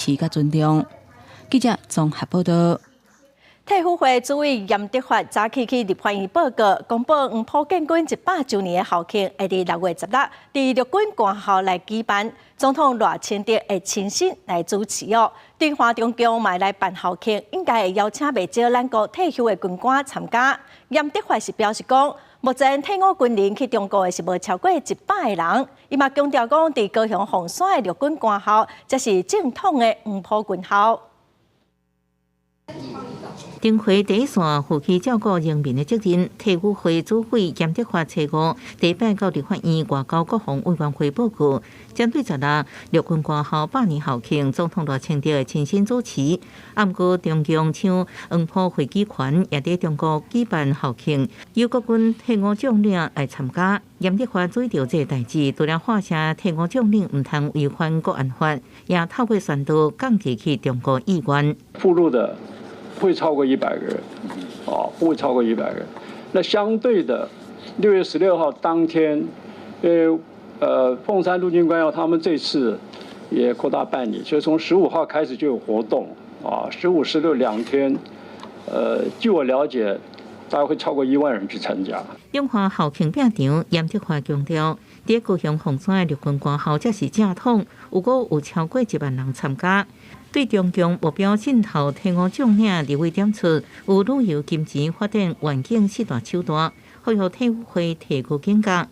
持甲尊重。记者综合报道。退伍会主委严德发早起去立法院报告，公布黄埔建军100周年的校庆会伫6月16日伫陆军官校来举办，总统赖清德会亲身来主持哦。对华中共买来办校庆，应该会邀请袂少咱国退休的军官参加。严德发是表示讲，目前退伍军人去中国的是无超过100个人。伊嘛强调讲，伫高雄凤山的陆军官校才是正统的黄埔军校。登回第一线负起照顾人民的责任，退伍会主委严德发初五第8到立法院外交国防委员会报告，针对16陆军官校100年校庆，总统赖清德亲身主持。毋过，中共像黄埔会举权也伫中国举办校庆，有国军退伍将领来参加。严德发注意到这代志，除了发射退伍将领毋通违反国安法，也透过宣导降低去中国意愿。附录的。不会超过100个人，不会超过100个人。那相对的，6月16号当天，凤山陆军官校他们这次也扩大办理，所以从15号开始就有活动，15、162天，据我了解，大概会超过1万人去参加。中华校庆拼场，严德发强调，伫高雄凤山的陆军官校才是正统，有超过1万人参加。对中共目标渗透退伍将领立位点出，有旅游、金钱、发展环境4大手段，呼吁退伍会提高警觉。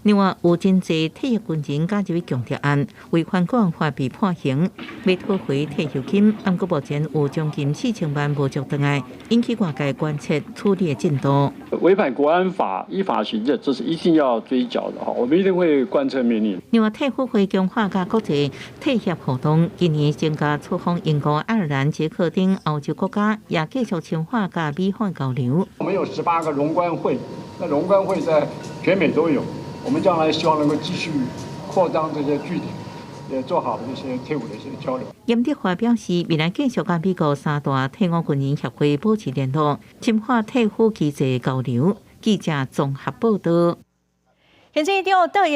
另外，有真侪退役军人加入强调案，违反国安法被判刑，要讨回退休金。不过目前有将近4000万无续回来，引起外界关切处理的进度。违反国安法依法行政，这是一定要追缴的我们一定会贯彻命令。另外，退伍会强化甲国际退役活动，今年增加出访英国、爱尔兰、捷克等欧洲国家，也继续深化甲美法交流。我们有18个荣官会，那荣官会在全美都有。我们将来希望能够继续扩张这些据点，也做好这些退伍的一些交流。严德发表示，未来继续甲美国3大退伍军人协会保持联络，深化退伍机制交流。记者综合报道。现在一定要导演。